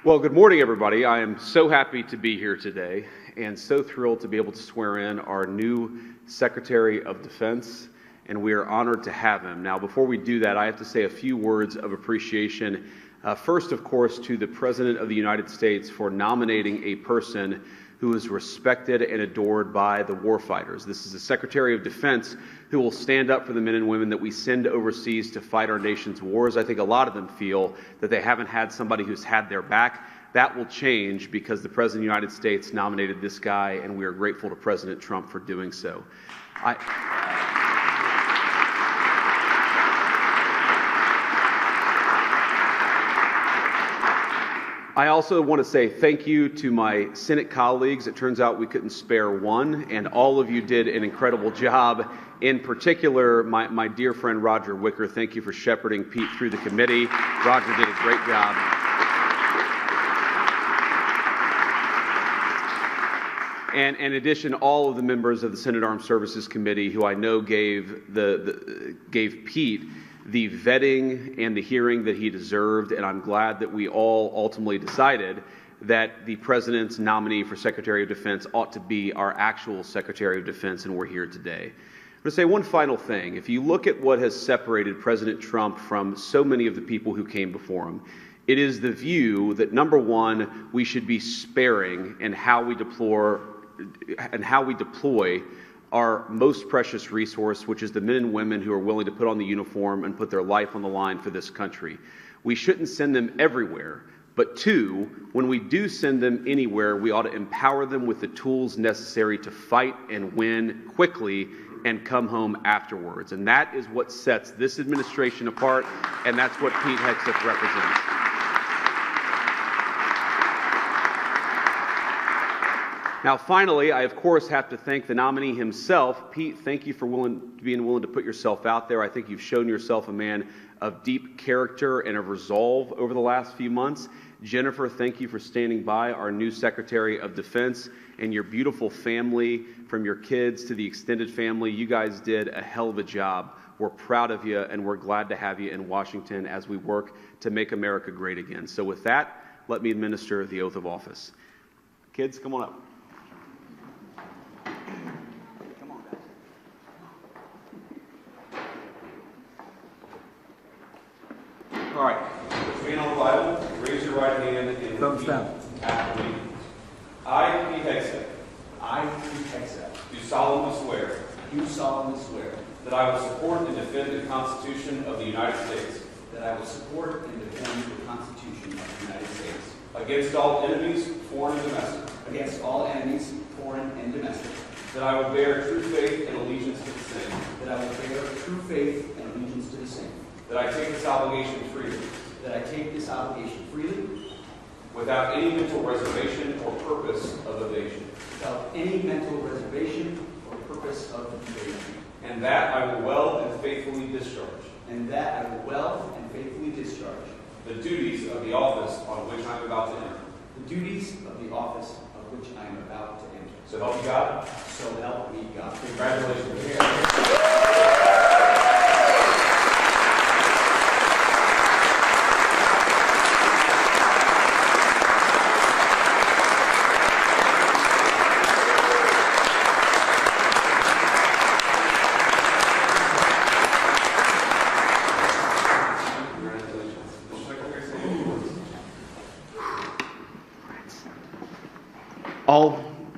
Well, good morning, everybody. I am so happy to be here today and so thrilled to be able to swear in our new Secretary of Defense, and we are honored to have him. Now, before we do that, I have to say a few words of appreciation. First, of course, to the President of the United States for nominating a person who is respected and adored by the warfighters. This is a Secretary of Defense who will stand up for the men and women that we send overseas to fight our nation's wars. I think a lot of them feel that they haven't had somebody who's had their back. That will change because the President of the United States nominated this guy, and we are grateful to President Trump for doing so. I also want to say thank you to my Senate colleagues. It turns out we couldn't spare one, and all of you did an incredible job. In particular, my dear friend Roger Wicker, thank you for shepherding Pete through the committee. Roger did a great job. And in addition, all of the members of the Senate Armed Services Committee, who I know gave Pete the vetting and the hearing that he deserved, and I'm glad that we all ultimately decided that the President's nominee for Secretary of Defense ought to be our actual Secretary of Defense, and we're here today. I'm going to say one final thing. If you look at what has separated President Trump from so many of the people who came before him, it is the view that, number one, we should be sparing in how we deploy our most precious resource, which is the men and women who are willing to put on the uniform and put their life on the line for this country. We shouldn't send them everywhere, but two, when we do send them anywhere, we ought to empower them with the tools necessary to fight and win quickly and come home afterwards. And that is what sets this administration apart, and that's what Pete Hegseth represents. Now, finally, I, of course, have to thank the nominee himself. Pete, thank you for being willing to put yourself out there. I think you've shown yourself a man of deep character and of resolve over the last few months. Jennifer, thank you for standing by, our new Secretary of Defense, and your beautiful family, from your kids to the extended family. You guys did a hell of a job. We're proud of you, and we're glad to have you in Washington as we work to make America great again. So with that, let me administer the oath of office. Kids, come on up. All right, put your hand on the Bible, raise your right hand, and repeat after me. I, Pete Hegseth. I, Pete Hegseth. Do solemnly swear. Do solemnly swear. That I will support and defend the Constitution of the United States. That I will support and defend the Constitution of the United States. Against all enemies, foreign and domestic. Against all enemies, foreign and domestic. That I will bear true faith and allegiance to the same. That I will bear true faith and allegiance to the same. That I take this obligation freely. That I take this obligation freely. Without any mental reservation or purpose of evasion. Without any mental reservation or purpose of evasion. And that I will well and faithfully discharge. And that I will well and faithfully discharge. The duties of the office on which I am about to enter. The duties of the office of which I am about to enter. So help me God. So help me God. Congratulations.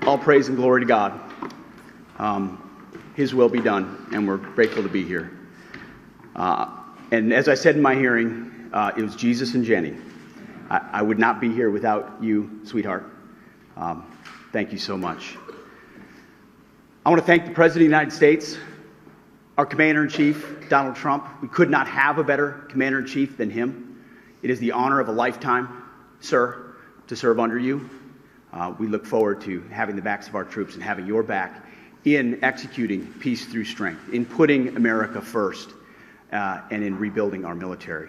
All praise and glory to God. His will be done, and we're grateful to be here. And as I said in my hearing, it was Jesus and Jenny. I would not be here without you, sweetheart. Thank you so much. I want to thank the President of the United States, our Commander-in-Chief, Donald Trump. We could not have a better Commander-in-Chief than him. It is the honor of a lifetime, sir, to serve under you. We look forward to having the backs of our troops and having your back in executing peace through strength, in putting America first, and in rebuilding our military.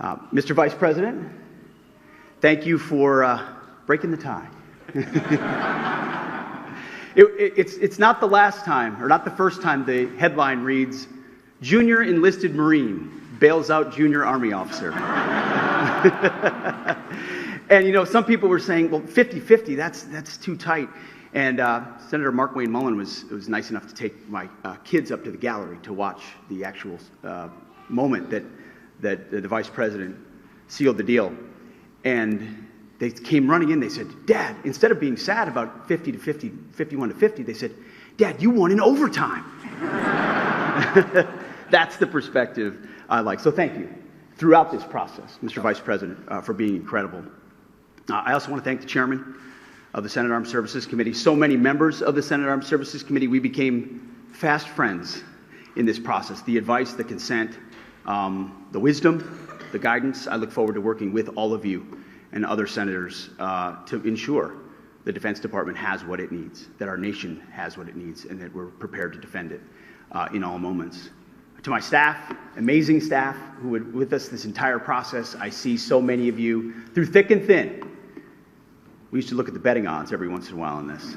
Mr. Vice President, thank you for breaking the tie. It's not the last time, or not the first time, the headline reads, Junior Enlisted Marine Bails Out Junior Army Officer. And, you know, some people were saying, well, 50-50, that's too tight. And Senator Mark Wayne Mullen was nice enough to take my kids up to the gallery to watch the actual moment that the vice president sealed the deal. And they came running in. They said, Dad, instead of being sad about 50-50, 51-50, they said, Dad, you won in overtime. That's the perspective I like. So thank you throughout this process, Mr. Vice President, for being incredible. I also want to thank the chairman of the Senate Armed Services Committee. So many members of the Senate Armed Services Committee, we became fast friends in this process. The advice, the consent, the wisdom, the guidance. I look forward to working with all of you and other senators to ensure the Defense Department has what it needs, that our nation has what it needs, and that we're prepared to defend it in all moments. To my staff, amazing staff who were with us this entire process, I see so many of you through thick and thin. We used to look at the betting odds every once in a while on this.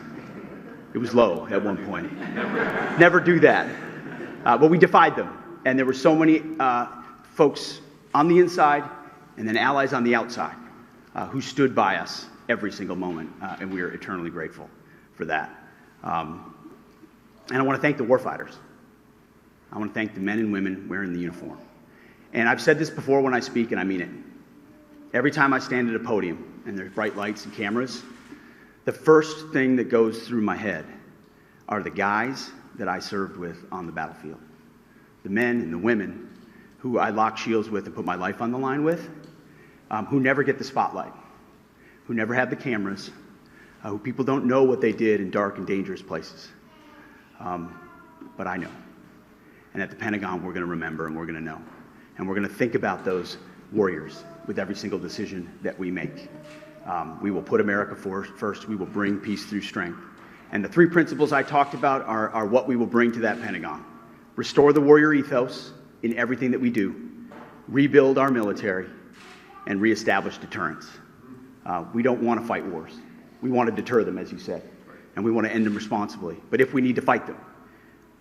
It was low at one point. Never do that. But we defied them. And there were so many folks on the inside and then allies on the outside who stood by us every single moment. And we are eternally grateful for that. And I want to thank the warfighters. I want to thank the men and women wearing the uniform. And I've said this before when I speak, and I mean it. Every time I stand at a podium and there's bright lights and cameras, the first thing that goes through my head are the guys that I served with on the battlefield. The men and the women who I lock shields with and put my life on the line with, who never get the spotlight, who never have the cameras, who people don't know what they did in dark and dangerous places. But I know. And at the Pentagon, we're going to remember and we're going to know. And we're going to think about those warriors with every single decision that we make. We will put America first. We will bring peace through strength. And the three principles I talked about are what we will bring to that Pentagon. Restore the warrior ethos in everything that we do. Rebuild our military. And reestablish deterrence. We don't want to fight wars. We want to deter them, as you said. And we want to end them responsibly. But if we need to fight them,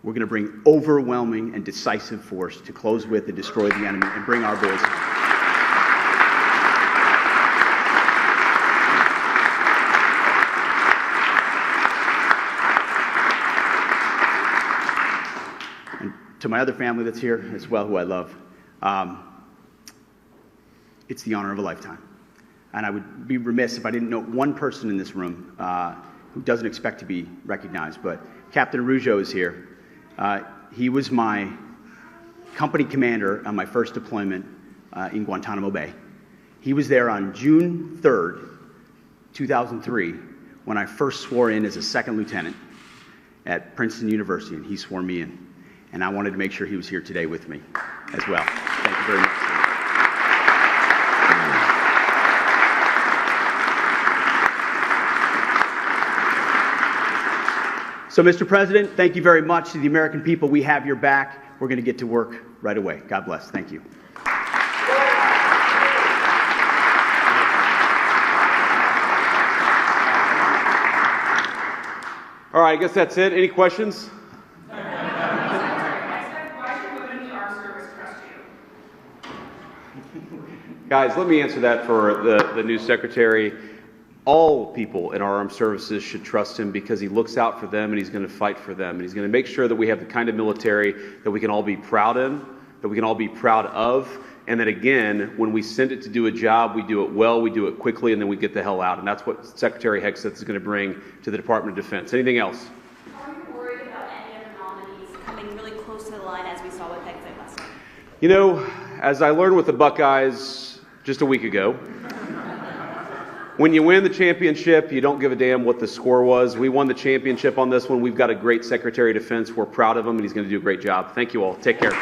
we're going to bring overwhelming and decisive force to close with and destroy the enemy and bring our boys home. And to my other family that's here as well, who I love, it's the honor of a lifetime. And I would be remiss if I didn't note one person in this room who doesn't expect to be recognized, but Captain Rougeau is here. He was my company commander on my first deployment in Guantanamo Bay. He was there on June 3rd, 2003, when I first swore in as a second lieutenant at Princeton University, and he swore me in. And I wanted to make sure he was here today with me as well. Thank you very much. So, Mr. President, thank you very much. To the American people, we have your back. We're going to get to work right away. God bless. Thank you. All right, I guess that's it. Any questions? Why should women in the armed service trust you? Guys, let me answer that for the new secretary. All people in our armed services should trust him because he looks out for them and he's going to fight for them. And he's going to make sure that we have the kind of military that we can all be proud in, that we can all be proud of, and that, again, when we send it to do a job, we do it well, we do it quickly, and then we get the hell out. And that's what Secretary Hegseth is going to bring to the Department of Defense. Anything else? Are you worried about any other nominees coming really close to the line as we saw with Hegseth last night? You know, as I learned with the Buckeyes just a week ago, when you win the championship, you don't give a damn what the score was. We won the championship on this one. We've got a great Secretary of Defense. We're proud of him, and he's going to do a great job. Thank you all. Take care.